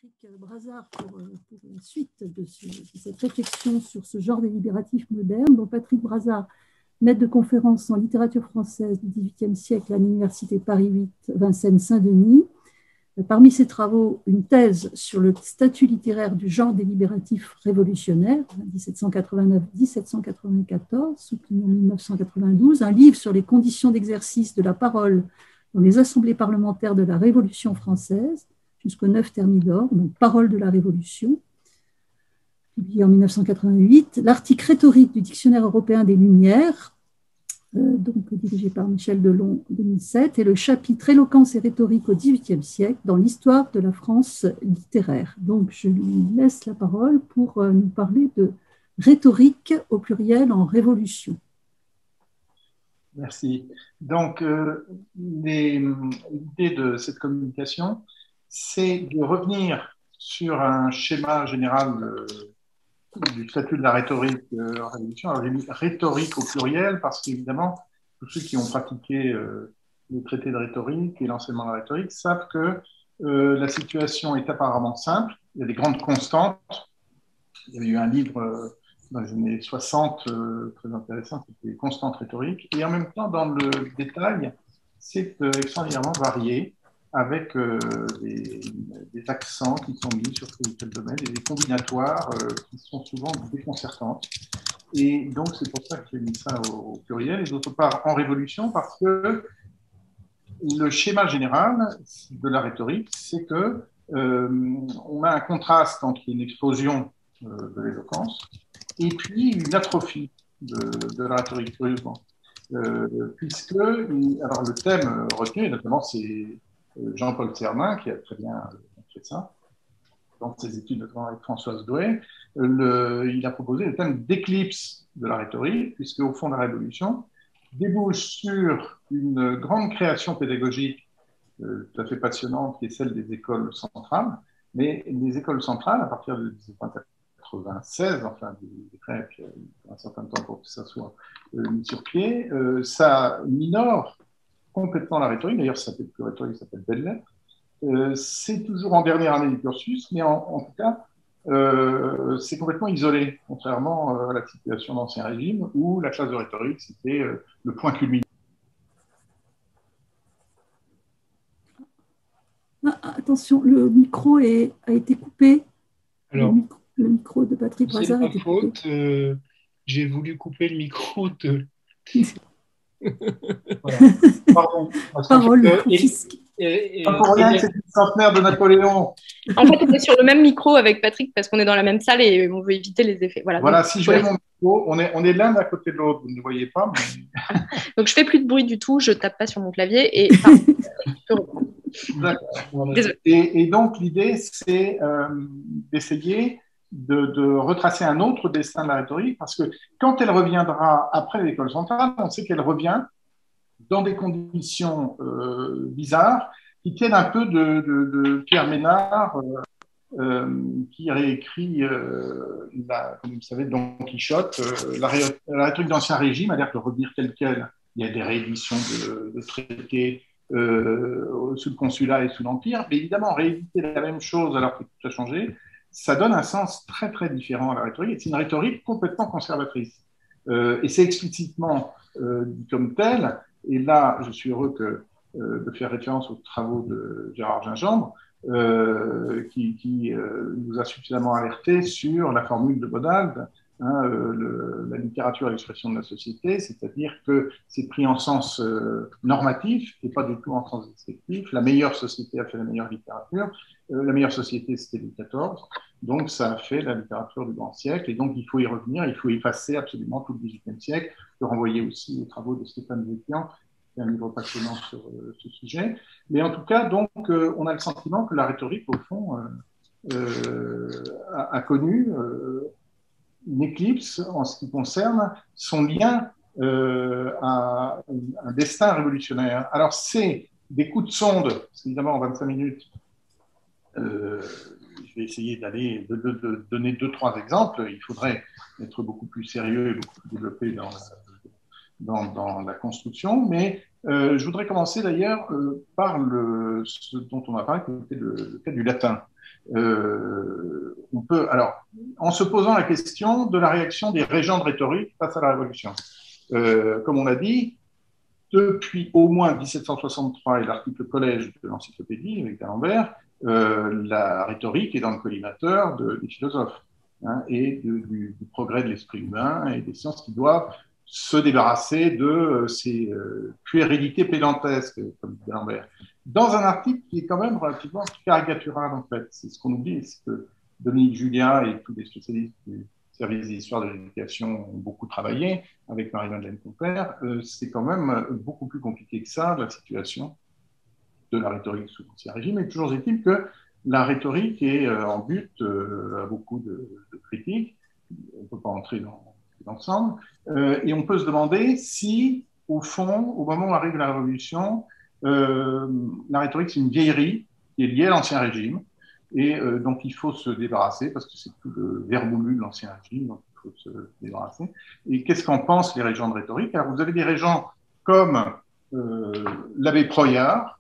Patrick Brazard pour la suite de cette réflexion sur ce genre délibératif moderne. Donc, Patrick Brazard, maître de conférences en littérature française du XVIIIe siècle à l'Université Paris 8, Vincennes-Saint-Denis. Parmi ses travaux, une thèse sur le statut littéraire du genre délibératif révolutionnaire, 1789-1794, soutenu en 1992, un livre sur les conditions d'exercice de la parole dans les assemblées parlementaires de la Révolution française, jusqu'au 9 Thermidor, donc Parole de la Révolution, publié en 1988, l'article rhétorique du Dictionnaire européen des Lumières, donc dirigé par Michel Delon en 2007, et le chapitre Éloquence et rhétorique au XVIIIe siècle dans l'histoire de la France littéraire. Donc je lui laisse la parole pour nous parler de rhétorique au pluriel en révolution. Merci. Donc, l'idée de cette communication, c'est de revenir sur un schéma général du statut de la rhétorique en révolution. Alors, j'ai mis rhétorique au pluriel parce qu'évidemment, tous ceux qui ont pratiqué le traité de rhétorique et l'enseignement de la rhétorique savent que la situation est apparemment simple. Il y a des grandes constantes. Il y avait eu un livre dans les années 60 très intéressant, c'était Constantes rhétoriques. Et en même temps, dans le détail, c'est extraordinairement varié, avec des accents qui sont mis sur tel ou tel domaine et des combinatoires qui sont souvent déconcertantes. Et donc, c'est pour ça que j'ai mis ça au pluriel. Et d'autre part, en révolution, parce que le schéma général de la rhétorique, c'est que on a un contraste entre une explosion de l'éloquence et puis une atrophie de la rhétorique, curieusement. Puisque, alors le thème retenu, notamment, c'est Jean-Paul Sernin, qui a très bien fait ça, dans ses études, notamment avec Françoise Douay, il a proposé le thème d'éclipse de la rhétorique, puisque au fond, la révolution débouche sur une grande création pédagogique tout à fait passionnante, qui est celle des écoles centrales. Mais les écoles centrales, à partir de 1996, enfin, des décrets qui ont un certain temps pour que ça soit mis sur pied, ça minore complètement la rhétorique. D'ailleurs, ça s'appelle plus rhétorique, ça s'appelle belles lettres. C'est toujours en dernière année du cursus, mais en tout cas, c'est complètement isolé, contrairement à la situation d'Ancien Régime, où la classe de rhétorique, c'était le point culminant. Ah, attention, le micro a été coupé. Alors, le micro de Patrick Brazard c'est a ma été faute. coupé. J'ai voulu couper le micro de. Voilà. Pardon. Parole confisquée. Pas pour rien que c'est une centenaire de Napoléon. En fait, on est sur le même micro avec Patrick parce qu'on est dans la même salle et on veut éviter les effets. Voilà, voilà, donc, si je mets mon micro, on est l'un à côté de l'autre, vous ne le voyez pas. Mais... Donc, je fais plus de bruit du tout, je tape pas sur mon clavier et enfin, je peux reprendre. D'accord. Et donc, l'idée, c'est d'essayer de retracer un autre destin de la rhétorique, parce que quand elle reviendra après l'école centrale, on sait qu'elle revient dans des conditions bizarres qui tiennent un peu de Pierre Ménard, qui réécrit, comme vous savez, Don Quichotte. La rhétorique d'Ancien Régime a l'air de revenir telle quelle. Il y a des rééditions de traités sous le consulat et sous l'Empire, mais évidemment, rééditer la même chose alors que tout a changé, ça donne un sens très très différent à la rhétorique, et c'est une rhétorique complètement conservatrice. Et c'est explicitement dit comme tel, et là, je suis heureux de faire référence aux travaux de Gérard Gingembre, qui nous a suffisamment alerté sur la formule de Bodald, la littérature et l'expression de la société, c'est-à-dire que c'est pris en sens normatif et pas du tout en sens descriptif. La meilleure société a fait la meilleure littérature. La meilleure société, c'était Louis XIV. Donc, ça a fait la littérature du grand siècle. Et donc, il faut y revenir. Il faut effacer absolument tout le XVIIIe siècle. Je renvoyer aussi aux travaux de Stéphane Zépian, qui est un livre passionnant sur ce sujet. Mais en tout cas, donc, on a le sentiment que la rhétorique, au fond, a connu une éclipse en ce qui concerne son lien à un destin révolutionnaire. Alors, c'est des coups de sonde, parce qu'évidemment, en 25 minutes, je vais essayer de donner 2-3 exemples. Il faudrait être beaucoup plus sérieux et beaucoup plus développé dans la construction, mais je voudrais commencer d'ailleurs par ce dont on a parlé, qui était le cas du latin. On peut, alors, en se posant la question de la réaction des régents de rhétorique face à la Révolution. Comme on l'a dit, depuis au moins 1763 et l'article collège de l'encyclopédie avec d'Alembert, la rhétorique est dans le collimateur des philosophes, hein, et du progrès de l'esprit humain et des sciences qui doivent se débarrasser de ces puérilités pédantesques, comme dit d'Alembert. Dans un article qui est quand même relativement caricatural, en fait. C'est ce qu'on oublie, c'est que Dominique Julien et tous les spécialistes du service d'histoire de l'éducation ont beaucoup travaillé avec Marie-Madeleine Compère. C'est quand même beaucoup plus compliqué que ça, la situation de la rhétorique sous l'Ancien Régime. Et toujours est-il que la rhétorique est en but à beaucoup de critiques. On ne peut pas entrer dans l'ensemble. Et on peut se demander si, au fond, au moment où arrive la Révolution, la rhétorique, c'est une vieillerie qui est liée à l'Ancien Régime. Et donc, il faut se débarrasser, parce que c'est tout le vermoulu de l'Ancien Régime, donc il faut se débarrasser. Et qu'est-ce qu'en pensent les régents de rhétorique? Alors, vous avez des régents comme l'abbé Proyard,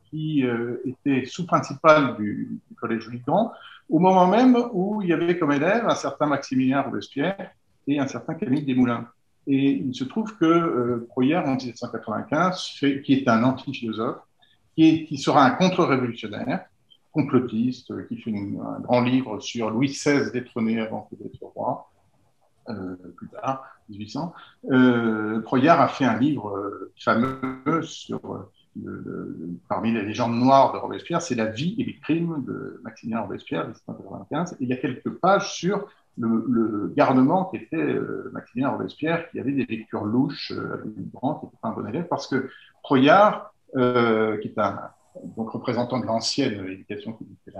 qui était sous-principal du Collège Ligan, au moment même où il y avait comme élève un certain Maximilien Robespierre et un certain Camille Desmoulins. Et il se trouve que Proyard, en 1795, qui est un anti-philosophe, qui sera un contre-révolutionnaire, complotiste, qui fait un grand livre sur Louis XVI détrôné avant que d'être roi, plus tard, 1800. Proyard a fait un livre fameux sur, parmi les légendes noires de Robespierre, c'est la vie et les crimes de Maximilien Robespierre, 1795. Et il y a quelques pages sur le garnement qui était Maximilien Robespierre, qui avait des lectures louches, qui n'était pas un bon élève, parce que Proyard, qui est donc représentant de l'ancienne éducation, qui était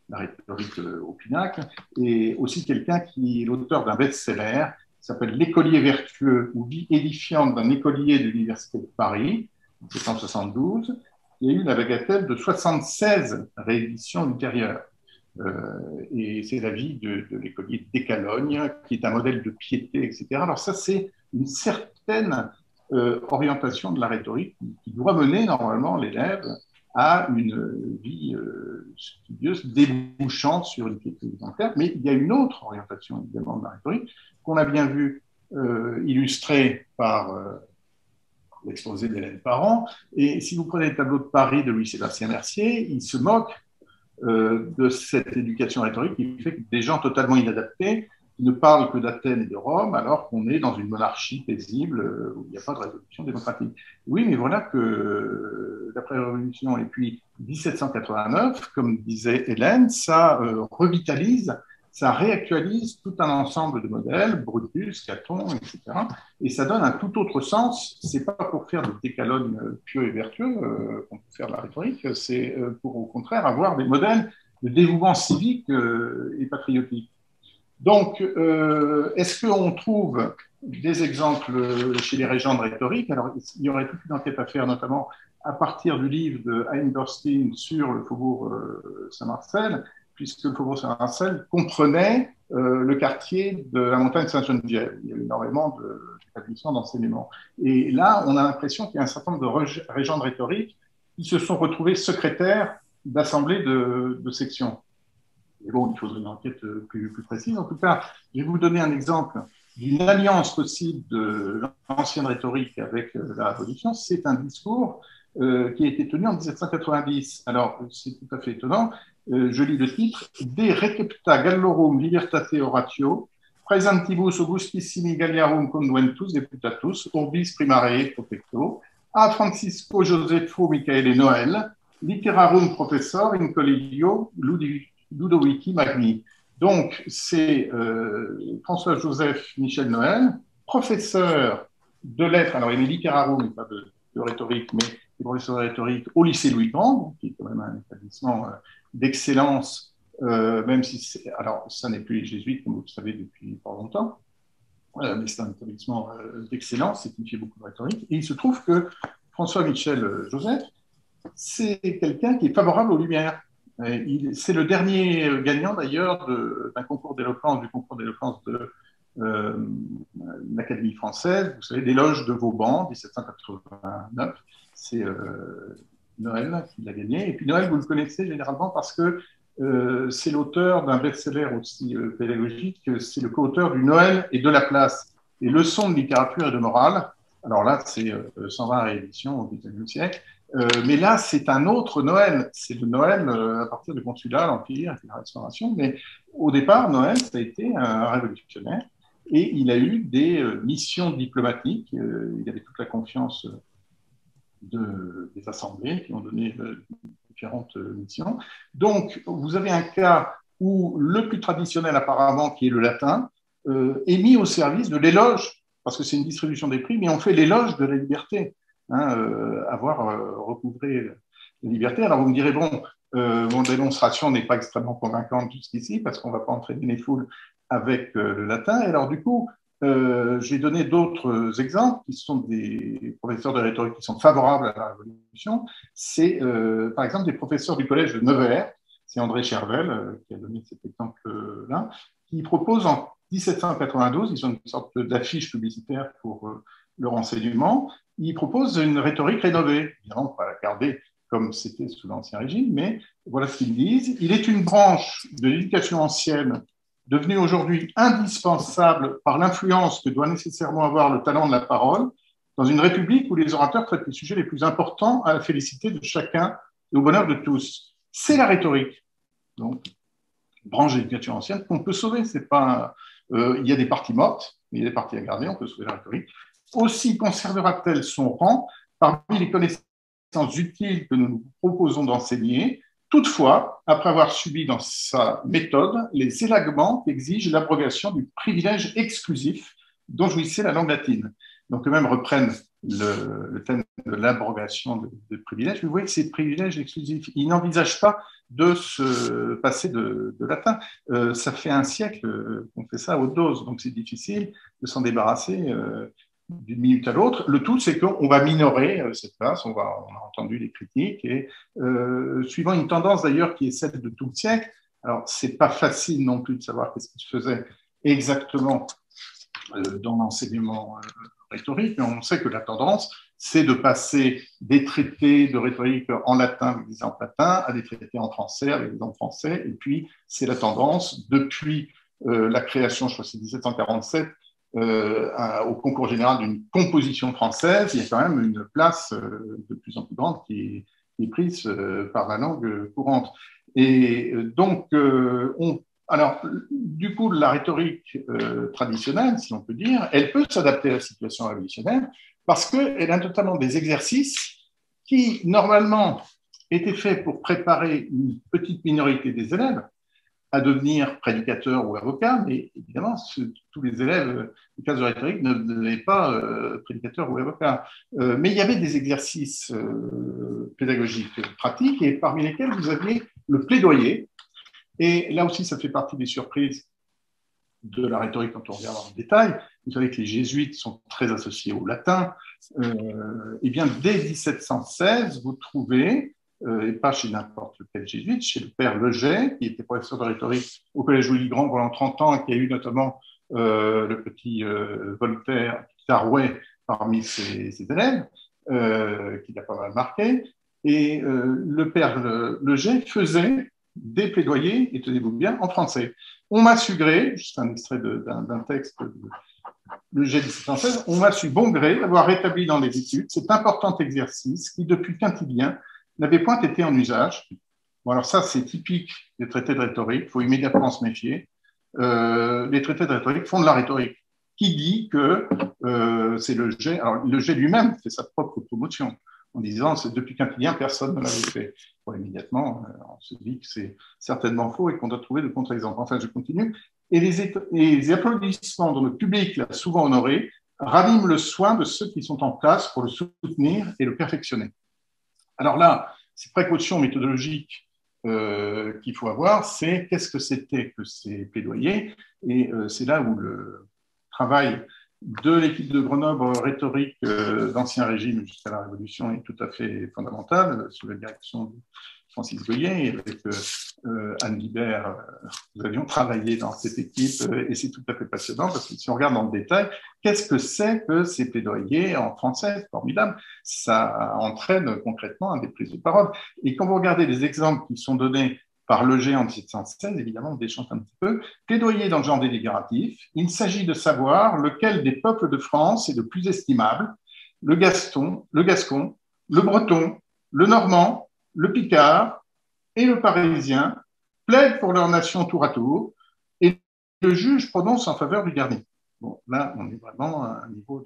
la rhétorique au pinacle, et aussi quelqu'un qui est l'auteur d'un best-seller qui s'appelle L'écolier vertueux ou vie édifiante d'un écolier de l'Université de Paris, en 1772. Il y a eu la bagatelle de 76 rééditions ultérieures. Et c'est la vie de l'écolier de Décalogne, qui est un modèle de piété, etc. Alors ça, c'est une certaine orientation de la rhétorique qui doit mener normalement l'élève à une vie studieuse débouchant sur une piété exemplaire. Mais il y a une autre orientation, évidemment, de la rhétorique, qu'on a bien vu illustrée par l'exposé d'Hélène Parent. Et si vous prenez le tableau de Paris de Louis-Sébastien Mercier, il se moque de cette éducation rhétorique qui fait que des gens totalement inadaptés qui ne parlent que d'Athènes et de Rome, alors qu'on est dans une monarchie paisible où il n'y a pas de révolution démocratique. Oui, mais voilà que l'après-révolution et puis 1789, comme disait Hélène, ça revitalise, ça réactualise tout un ensemble de modèles, Brutus, Caton, etc. Et ça donne un tout autre sens. C'est pas pour faire des décalogues pieux et vertueux qu'on peut faire de la rhétorique, c'est pour au contraire avoir des modèles de dévouement civique et patriotique. Donc, est-ce qu'on trouve des exemples chez les régents de rhétorique? Alors, il y aurait toute une enquête à faire, notamment à partir du livre de Hein Dorstein sur le faubourg Saint-Marcel, puisque le faubourg Saint-Marcel comprenait le quartier de la montagne Sainte-Geneviève. Il y a eu énormément d'établissements d'enseignement. Et là, on a l'impression qu'il y a un certain nombre de régents de rhétorique qui se sont retrouvés secrétaires d'assemblées de sections. Mais bon, il faudrait une enquête plus précise. En tout cas, je vais vous donner un exemple d'une alliance possible de l'ancienne rhétorique avec la Révolution. C'est un discours qui a été tenu en 1790. Alors, c'est tout à fait étonnant. Je lis le titre. De recepta gallorum libertate oratio, praesentibus augustissimi galliarum conventus deputatus, orbis primare protecto, a Francisco Josefo Michaele Noel, literarum professor in collegio Ludovici Magni. Donc, c'est François-Joseph Michel Noël, professeur de lettres, alors il est littérarum, pas de rhétorique, mais professeur de rhétorique au lycée Louis-Grand, qui est quand même un établissement d'excellence, même si alors ça n'est plus les jésuites, comme vous le savez depuis pas longtemps, mais c'est un établissement d'excellence, c'est qui fait beaucoup de rhétorique. Et il se trouve que François-Michel Joseph, c'est quelqu'un qui est favorable aux Lumières. C'est le dernier gagnant d'ailleurs d'un concours d'éloquence, du concours d'éloquence de l'Académie française, vous savez, l'éloge de Vauban, 1789. C'est Noël qui l'a gagné. Et puis Noël, vous le connaissez généralement parce que c'est l'auteur d'un best-seller aussi pédagogique, c'est le co-auteur du Noël et de la place, les leçons de littérature et de morale. Alors là, c'est 120 rééditions au XIXe siècle. Mais là, c'est un autre Noël. C'est le Noël à partir du Consulat, l'Empire, et la Restauration. Mais au départ, Noël, ça a été un révolutionnaire. Et il a eu des missions diplomatiques. Il avait toute la confiance des assemblées qui ont donné différentes missions. Donc, vous avez un cas où le plus traditionnel apparemment, qui est le latin, est mis au service de l'éloge, parce que c'est une distribution des prix, mais on fait l'éloge de la liberté, avoir recouvré la liberté. Alors vous me direz, bon, mon démonstration n'est pas extrêmement convaincante jusqu'ici, parce qu'on ne va pas entraîner les foules avec le latin. Et alors du coup, j'ai donné d'autres exemples qui sont des professeurs de rhétorique qui sont favorables à la Révolution. C'est par exemple des professeurs du collège de Nevers, c'est André Chervel qui a donné cet exemple-là, qui propose en 1792, ils ont une sorte d'affiche publicitaire pour leur enseignement, ils proposent une rhétorique rénovée. Évidemment, on ne va pas la garder comme c'était sous l'Ancien Régime, mais voilà ce qu'ils disent. Il est une branche de l'éducation ancienne devenue aujourd'hui indispensable par l'influence que doit nécessairement avoir le talent de la parole, dans une république où les orateurs traitent les sujets les plus importants à la félicité de chacun et au bonheur de tous. C'est la rhétorique. Donc, branche de l'éducation ancienne qu'on peut sauver. C'est pas, il y a des parties mortes, mais il y a des parties à garder, on peut sauver la rhétorique. Aussi conservera-t-elle son rang parmi les connaissances utiles que nous nous proposons d'enseigner, toutefois, après avoir subi dans sa méthode les élaguements qu'exige l'abrogation du privilège exclusif dont jouissait la langue latine. Donc, eux-mêmes reprennent le thème de l'abrogation de privilèges. Vous voyez que ces privilèges exclusifs, ils n'envisagent pas de se passer de latin. Ça fait un siècle qu'on fait ça à haute dose, donc c'est difficile de s'en débarrasser d'une minute à l'autre. Le tout, c'est qu'on va minorer cette place, on a entendu les critiques, et suivant une tendance d'ailleurs qui est celle de tout le siècle, alors c'est pas facile non plus de savoir qu'est-ce qui se faisait exactement dans l'enseignement rhétorique, mais on sait que la tendance, c'est de passer des traités de rhétorique en latin avec des exemples latins à des traités en français avec des exemples français, et puis c'est la tendance depuis la création, je crois que c'est 1747, au concours général d'une composition française, il y a quand même une place de plus en plus grande qui est prise par la langue courante. Et donc, alors, du coup, la rhétorique traditionnelle, si on peut dire, elle peut s'adapter à la situation révolutionnaire parce qu'elle a notamment des exercices qui, normalement, étaient faits pour préparer une petite minorité des élèves à devenir prédicateurs ou avocats, mais évidemment, tous les élèves des classes de rhétorique ne devenaient pas prédicateurs ou avocats. Mais il y avait des exercices pédagogiques pratiques, et parmi lesquels vous aviez le plaidoyer. Et là aussi, ça fait partie des surprises de la rhétorique quand on regarde en détail. Vous savez que les jésuites sont très associés au latin. Eh bien, dès 1716, vous trouvez, et pas chez n'importe quel jésuite, chez le père Leget, qui était professeur de rhétorique au Collège Louis-le-Grand pendant 30 ans, et qui a eu notamment le petit Voltaire, Tarouet, parmi ses élèves, qui l'a pas mal marqué. Et le père Leget faisait des plaidoyers, et tenez-vous bien, en français. On m'a su gré, juste un extrait d'un texte de Leget 1716, on m'a su bon gré d'avoir rétabli dans les études cet important exercice qui, depuis Quintilien, n'avait point été en usage. Bon, alors ça, c'est typique des traités de rhétorique, il faut immédiatement se méfier. Les traités de rhétorique font de la rhétorique. Qui dit que c'est Leget, alors Leget lui-même fait sa propre promotion, en disant que depuis Quintilien, personne ne l'avait fait. Bon, immédiatement, on se dit que c'est certainement faux et qu'on doit trouver de contre-exemples. Enfin, je continue. Et les applaudissements dont le public l'a souvent honoré raniment le soin de ceux qui sont en place pour le soutenir et le perfectionner. Alors là, ces précautions méthodologiques qu'il faut avoir, c'est qu'est-ce que c'était que ces plaidoyers, et c'est là où le travail de l'équipe de Grenoble rhétorique d'Ancien Régime jusqu'à la Révolution est tout à fait fondamental, sous la direction de Francis Goyer, et avec Anne Guibert, nous avions travaillé dans cette équipe, et c'est tout à fait passionnant, parce que si on regarde dans le détail, qu'est-ce que c'est que ces plaidoyers en français? Formidable, ça entraîne concrètement des prises de parole. Et quand vous regardez les exemples qui sont donnés par Leger en 1716, évidemment, on déchante un petit peu, plaidoyer dans le genre délibératif. Il s'agit de savoir lequel des peuples de France est le plus estimable, le Gascon, le Breton, le Normand, le Picard et le Parisien plaident pour leur nation tour à tour, et le juge prononce en faveur du dernier. Bon, là, on est vraiment à un niveau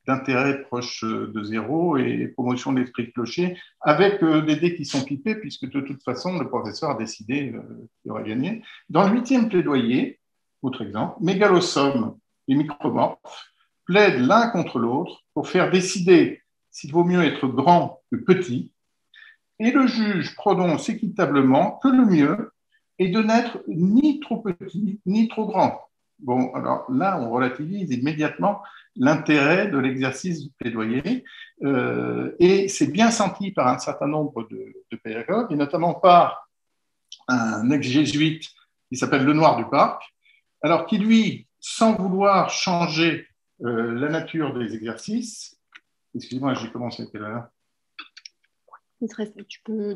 d'intérêt proche de zéro et promotion de l'esprit de clocher, avec des dés qui sont pipés, puisque de toute façon, le professeur a décidé qu'il aurait gagné. Dans le 8e plaidoyer, autre exemple, Mégalosome et Micromorphes plaident l'un contre l'autre pour faire décider s'il vaut mieux être grand que petit, et le juge prononce équitablement que le mieux est de n'être ni trop petit ni trop grand. Bon, alors là, on relativise immédiatement l'intérêt de l'exercice du plaidoyer, et c'est bien senti par un certain nombre de pédagogues, et notamment par un ex-jésuite qui s'appelle Lenoir du Parc, alors qui, lui, sans vouloir changer la nature des excusez-moi, j'ai commencé à quelle heure?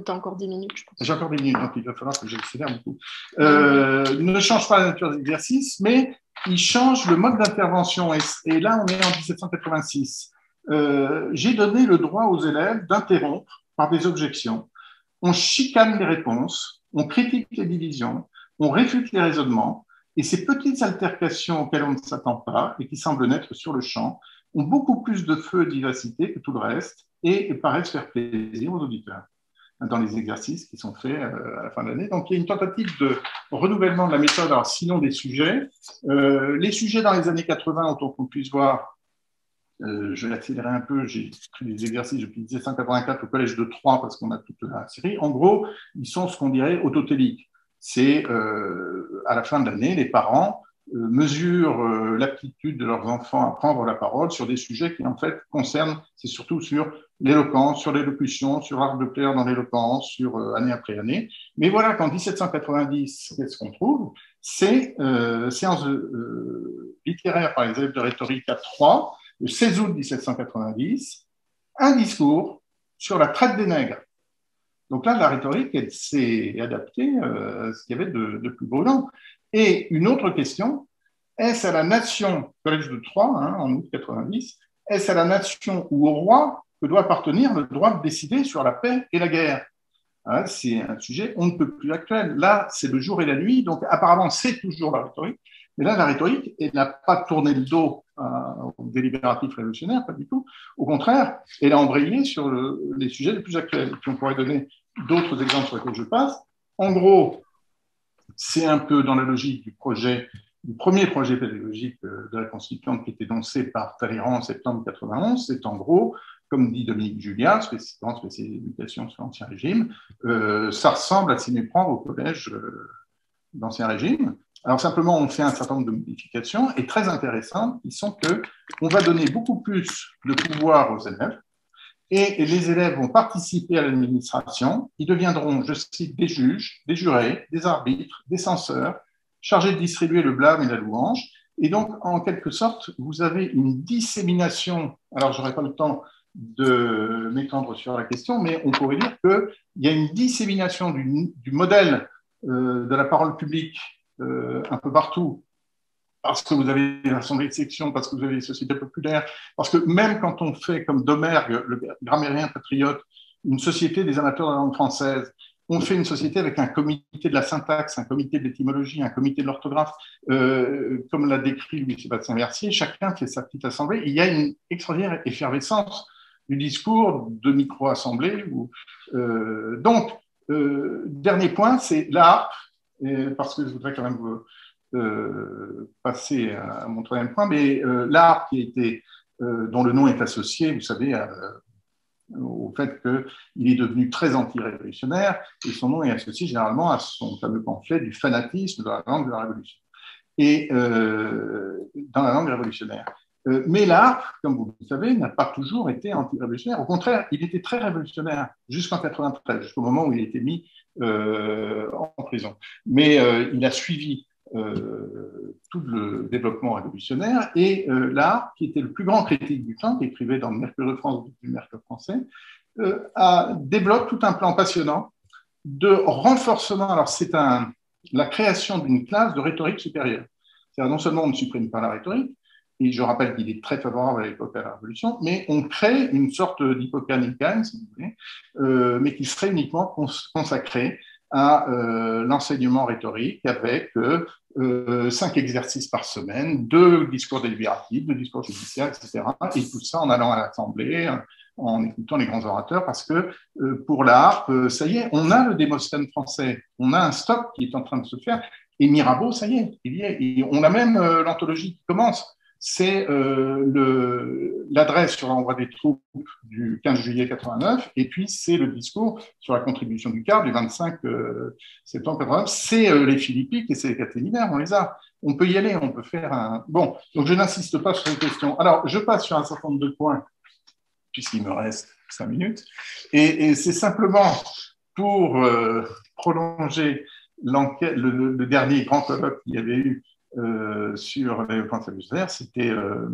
T'as encore 10 minutes, je pense. J'ai encore 10 minutes, donc il va falloir que j'accélère beaucoup. Ne change pas la nature des exercices, mais il change le mode d'intervention. Et là, on est en 1786. J'ai donné le droit aux élèves d'interrompre par des objections. On chicane les réponses, on critique les divisions, on réfute les raisonnements, et ces petites altercations auxquelles on ne s'attend pas et qui semblent naître sur le champ ont beaucoup plus de feu et de vivacité que tout le reste et paraissent faire plaisir aux auditeurs dans les exercices qui sont faits à la fin de l'année. Donc, il y a une tentative de renouvellement de la méthode, alors sinon des sujets. Les sujets dans les années 80, autant qu'on puisse voir, je vais accélérer un peu, j'ai pris des exercices depuis 1784 au collège de Troyes parce qu'on a toute la série. En gros, ils sont ce qu'on dirait autotéliques. C'est à la fin de l'année, les parents mesurent l'aptitude de leurs enfants à prendre la parole sur des sujets qui, en fait, concernent, c'est surtout sur l'éloquence, sur l'élocution, sur l'art de plaire dans l'éloquence, sur année après année. Mais voilà qu'en 1790, qu'est-ce qu'on trouve? C'est séance littéraire par les élèves de rhétorique à Troyes, le 16 août 1790, un discours sur la traite des nègres. Donc là, la rhétorique, elle s'est adaptée à ce qu'il y avait de plus brûlant. Et une autre question, est-ce à la nation, collège de Troyes, en août 90, est-ce à la nation ou au roi que doit appartenir le droit de décider sur la paix et la guerre? C'est un sujet on ne peut plus actuel. Là, c'est le jour et la nuit, donc apparemment, c'est toujours la rhétorique. Mais là, la rhétorique, elle n'a pas tourné le dos au délibératif révolutionnaire, pas du tout. Au contraire, elle a embrayé sur les sujets les plus actuels. Et puis on pourrait donner d'autres exemples sur lesquels je passe. En gros, c'est un peu dans la logique du premier projet pédagogique de la Constituante qui est énoncé par Talleyrand en septembre 91. C'est en gros, comme dit Dominique Julia, grand spécialiste d'éducation sur l'Ancien Régime, ça ressemble à s'y méprendre au collège d'Ancien Régime. Alors simplement, on fait un certain nombre de modifications et très intéressantes qui sont qu'on va donner beaucoup plus de pouvoir aux élèves et les élèves vont participer à l'administration. Ils deviendront, je cite, des juges, des jurés, des arbitres, des censeurs, chargés de distribuer le blâme et la louange. Et donc, en quelque sorte, vous avez une dissémination. Alors, je n'aurai pas le temps de m'étendre sur la question, mais on pourrait dire qu'il y a une dissémination du modèle de la parole publique un peu partout, parce que vous avez l'assemblée de section, parce que vous avez les sociétés populaires, parce que même quand on fait comme Domergue, le grammairien patriote, une société des amateurs de la langue française, on fait une société avec un comité de la syntaxe, un comité de l'étymologie, un comité de l'orthographe, comme l'a décrit Louis-Sébastien Mercier, chacun fait sa petite assemblée, et il y a une extraordinaire effervescence du discours de micro-assemblée. Donc, dernier point, c'est l'art, parce que je voudrais quand même passer à mon troisième point, mais l'art qui a été, dont le nom est associé, vous savez, au fait qu'il est devenu très anti-révolutionnaire, et son nom est associé généralement à son fameux pamphlet du fanatisme dans la langue de la Révolution, et dans la langue révolutionnaire. Mais l'art, comme vous le savez, n'a pas toujours été anti-révolutionnaire. Au contraire, il était très révolutionnaire jusqu'en 1993, jusqu'au moment où il a été mis en prison. Mais il a suivi tout le développement révolutionnaire et l'art, qui était le plus grand critique du temps, qui écrivait dans le Mercure de France, du Mercure français, développe tout un plan passionnant de renforcement. Alors, c'est la création d'une classe de rhétorique supérieure. C'est-à-dire, non seulement on ne supprime pas la rhétorique, et je rappelle qu'il est très favorable à l'époque à la Révolution, mais on crée une sorte d'hypocanicane, si vous voulez, mais qui serait uniquement consacrée à l'enseignement rhétorique avec 5 exercices par semaine, 2 discours délibératifs, 2 discours judiciaires, etc. Et tout ça en allant à l'Assemblée, en écoutant les grands orateurs, parce que pour la harpe, ça y est, on a le Démosthène français, on a un stock qui est en train de se faire, et Mirabeau, ça y est, il y est. Et on a même l'anthologie qui commence. C'est l'adresse sur l'envoi des troupes du 15 juillet 89, et puis c'est le discours sur la contribution du quart du 25 septembre 89. C'est les philippiques et c'est les caténaires, on les a. On peut y aller, on peut faire un... Bon, donc je n'insiste pas sur les questions. Alors, je passe sur un certain nombre de points, puisqu'il me reste 5 minutes, et c'est simplement pour prolonger l'enquête, le dernier grand colloque qu'il y avait eu sur l'éloquence révolutionnaire, c'était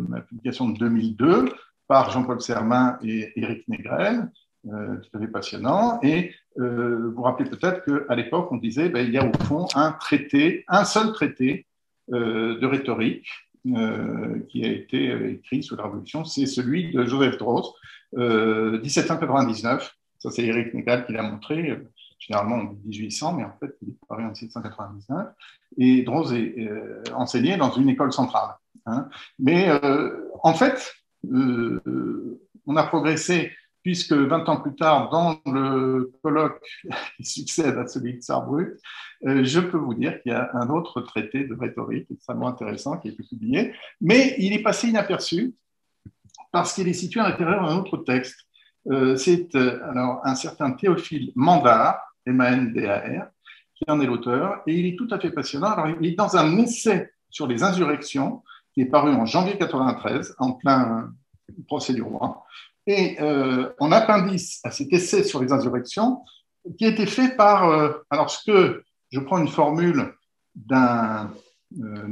ma publication de 2002 par Jean-Paul Sermin et Éric Négrel, tout à fait passionnant. Et vous vous rappelez peut-être qu'à l'époque, on disait il y a au fond un seul traité de rhétorique qui a été écrit sous la Révolution, c'est celui de Joseph Droz, 1799. Ça, c'est Éric Négrel qui l'a montré. Généralement, on dit 1800, mais en fait, il est paru en 1799. Et Droz est enseigné dans une école centrale. Hein. Mais en fait, on a progressé, puisque 20 ans plus tard, dans le colloque qui succède à celui de Sarrebruck, je peux vous dire qu'il y a un autre traité de rhétorique extrêmement intéressant qui a été publié, mais il est passé inaperçu parce qu'il est situé à l'intérieur d'un autre texte. C'est alors un certain Théophile Mandar, M-A-N-D-A-R, qui en est l'auteur, et il est tout à fait passionnant. Alors, il est dans un essai sur les insurrections, qui est paru en janvier 93, en plein procès du roi, et en appendice à cet essai sur les insurrections, qui a été fait par, alors je prends une formule d'un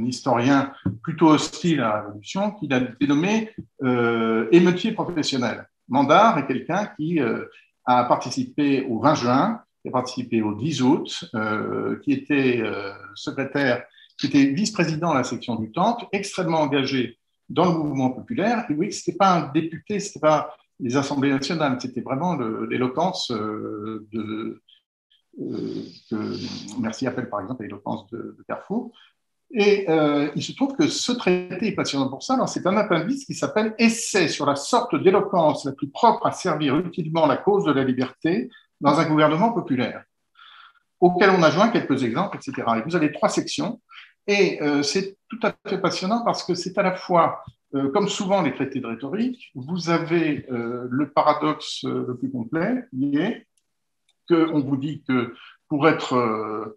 historien plutôt hostile à la Révolution, qu'il a dénommé émeutier professionnel. Mandar est quelqu'un qui a participé au 20 juin, qui a participé au 10 août, qui était secrétaire, qui était vice-président de la section du Temple, extrêmement engagé dans le mouvement populaire. Et oui, ce n'était pas un député, ce n'était pas les assemblées nationales, c'était vraiment l'éloquence que Mercier appelle par exemple l'éloquence de Carrefour. Et il se trouve que ce traité est passionnant pour ça. Alors, c'est un appendice qui s'appelle « Essai sur la sorte d'éloquence la plus propre à servir utilement la cause de la liberté dans un gouvernement populaire », auquel on a joint quelques exemples, etc. Et vous avez 3 sections. Et c'est tout à fait passionnant parce que c'est à la fois, comme souvent les traités de rhétorique, vous avez le paradoxe le plus complet, qui est qu'on vous dit que pour être...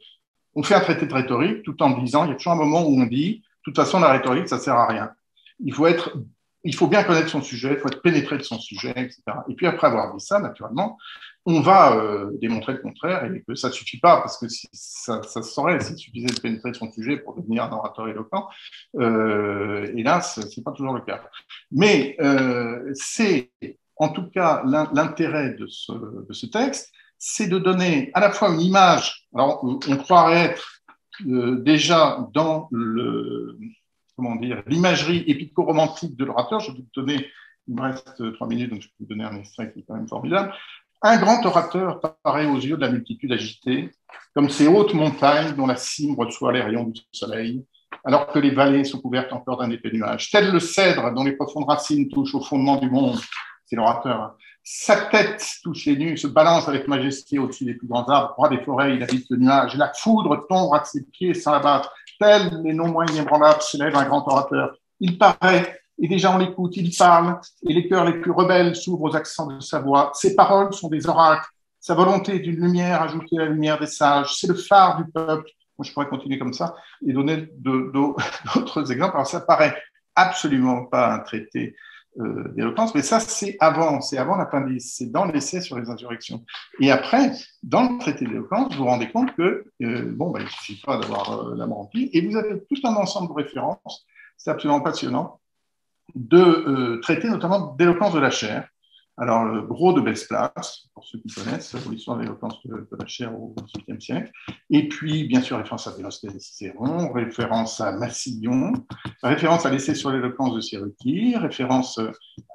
on fait un traité de rhétorique tout en disant, il y a toujours un moment où on dit, de toute façon, la rhétorique, ça ne sert à rien. Il faut bien connaître son sujet, il faut être pénétré de son sujet, etc. Et puis après avoir dit ça, naturellement, on va démontrer le contraire et que ça ne suffit pas, parce que ça se saurait s'il suffisait de pénétrer de son sujet pour devenir un orateur éloquent. Et là, ce n'est pas toujours le cas. Mais c'est, en tout cas, l'intérêt de ce texte, c'est de donner à la fois une image, alors on croirait être déjà dans l'imagerie épico-romantique de l'orateur. Je vais vous donner, il me reste 3 minutes, donc je peux vous donner un extrait qui est quand même formidable. Un grand orateur paraît aux yeux de la multitude agitée, comme ces hautes montagnes dont la cime reçoit les rayons du soleil, alors que les vallées sont couvertes encore d'un épais nuage. Tel le cèdre dont les profondes racines touchent au fondement du monde, c'est l'orateur. Sa tête touche les nues, se balance avec majesté au-dessus des plus grands arbres, roi des forêts, il habite le nuage, et la foudre tombe à ses pieds sans l'abattre. Tel les non moins inébranlables s'élève un grand orateur. Il paraît, et déjà on l'écoute, il parle, et les cœurs les plus rebelles s'ouvrent aux accents de sa voix. Ses paroles sont des oracles, sa volonté est d'une lumière ajoutée à la lumière des sages. C'est le phare du peuple. Moi, je pourrais continuer comme ça et donner d'autres exemples. Alors, ça paraît absolument pas un traité d'éloquence, mais ça, c'est avant l'appendice, c'est dans l'essai sur les insurrections. Et après, dans le traité d'éloquence, vous vous rendez compte que, il ne suffit pas d'avoir l'âme remplie, et vous avez tout un ensemble de références, c'est absolument passionnant, de traités notamment d'éloquence de la chair, Alors, le gros de Besse-Place, pour ceux qui connaissent l'histoire de l'éloquence de la chaire au XVIIIe siècle. Et puis, bien sûr, référence à Démosthène et Cicéron, référence à Massillon, référence à l'essai sur l'éloquence de Cerruti, référence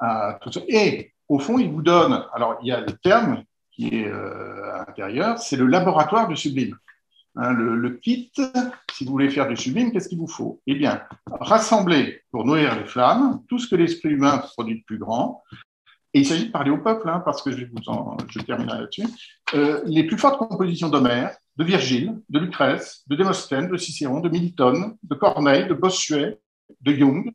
à tout ça. Et, au fond, il vous donne, alors, il y a le terme qui est à l'intérieur, c'est le laboratoire du sublime. Hein, le kit, si vous voulez faire du sublime, qu'est-ce qu'il vous faut? Eh bien, rassembler, pour nourrir les flammes, tout ce que l'esprit humain produit de plus grand. Et il s'agit de parler au peuple, hein, parce que je terminerai là-dessus. Les plus fortes compositions d'Homère, de Virgile, de Lucrèce, de Démosthène, de Cicéron, de Milton, de Corneille, de Bossuet, de Jung,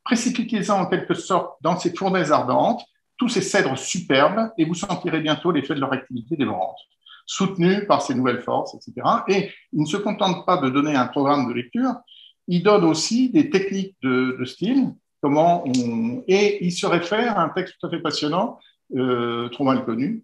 précipitez-en en quelque sorte dans ces fournaises ardentes, tous ces cèdres superbes, et vous sentirez bientôt l'effet de leur activité dévorante, soutenus par ces nouvelles forces, etc. Et il ne se contente pas de donner un programme de lecture, il donne aussi des techniques de style, et il se réfère à un texte tout à fait passionnant, trop mal connu,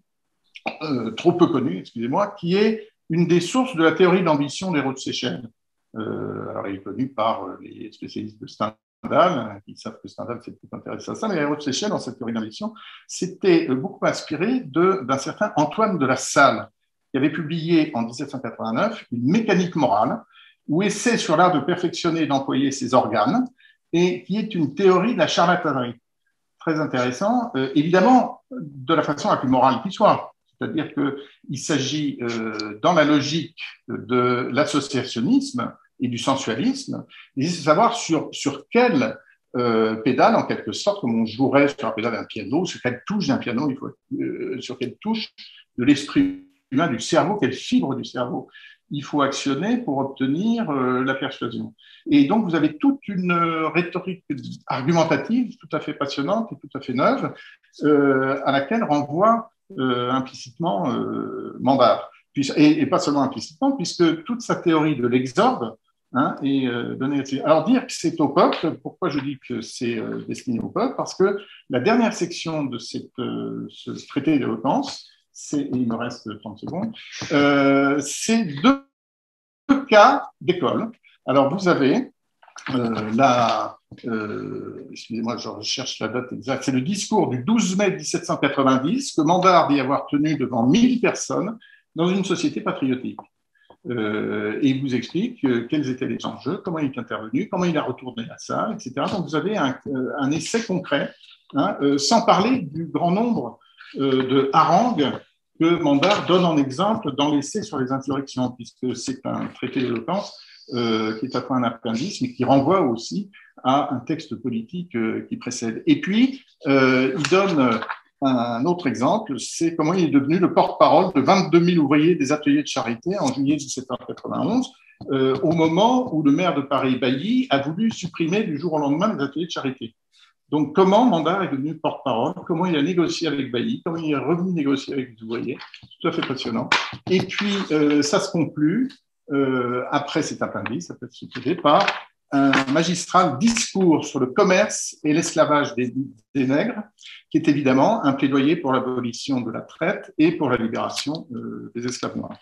trop peu connu, excusez-moi, qui est une des sources de la théorie d'ambition d'Hérault de Séchelles. Alors, il est connu par les spécialistes de Stendhal, qui savent que Stendhal s'est tout intéressé à ça, mais Hérault de Séchelles, dans cette théorie d'ambition, s'était beaucoup inspiré d'un certain Antoine de La Salle, qui avait publié en 1789 une mécanique morale, ou essai sur l'art de perfectionner et d'employer ses organes, et qui est une théorie de la charlatanerie. Très intéressant, évidemment, de la façon la plus morale qui soit. C'est-à-dire qu'il s'agit, dans la logique de l'associationnisme et du sensualisme, de savoir sur quelle pédale, en quelque sorte, comme on jouerait sur la pédale d'un piano, sur quelle touche d'un piano, sur quelle touche de l'esprit humain, du cerveau, quelle fibre du cerveau il faut actionner pour obtenir la persuasion. Et donc, vous avez toute une rhétorique argumentative tout à fait passionnante et tout à fait neuve, à laquelle renvoie implicitement Mandar. Et pas seulement implicitement, puisque toute sa théorie de l'exorde est donnée là-dessus. Alors, dire que c'est au peuple, pourquoi je dis que c'est destiné au peuple? Parce que la dernière section de ce traité d'éloquence, il me reste 30 secondes, c'est deux cas d'école. Alors, vous avez excusez-moi, je recherche la date exacte, c'est le discours du 12 mai 1790 que Mandar dit avoir tenu devant 1000 personnes dans une société patriotique. Et il vous explique quels étaient les enjeux, comment il est intervenu, comment il a retourné à ça, etc. Donc, vous avez un essai concret, sans parler du grand nombre de harangues que Mandar donne en exemple dans l'essai sur les insurrections, puisque c'est un traité d'éloquence qui est à un appendice, mais qui renvoie aussi à un texte politique qui précède. Et puis, il donne un autre exemple, c'est comment il est devenu le porte-parole de 22 000 ouvriers des ateliers de charité en juillet 1791, au moment où le maire de Paris, Bailly, a voulu supprimer du jour au lendemain les ateliers de charité. Donc, comment Mandar est devenu porte-parole, comment il a négocié avec Bailly, comment il est revenu négocier avec les ouvriers, tout à fait passionnant. Et puis, ça se conclut, après cet appendice, ça peut se conclure par un magistral discours sur le commerce et l'esclavage des nègres, qui est évidemment un plaidoyer pour l'abolition de la traite et pour la libération des esclaves noirs.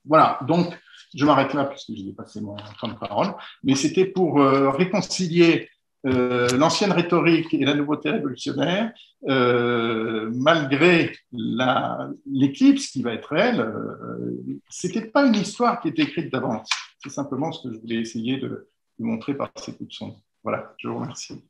Voilà, donc je m'arrête là puisque j'ai dépassé mon temps de parole, mais c'était pour réconcilier l'ancienne rhétorique et la nouveauté révolutionnaire, malgré l'éclipse qui va être elle, c'était pas une histoire qui était écrite d'avance. C'est simplement ce que je voulais essayer de montrer par ces coups de son. Voilà, je vous remercie.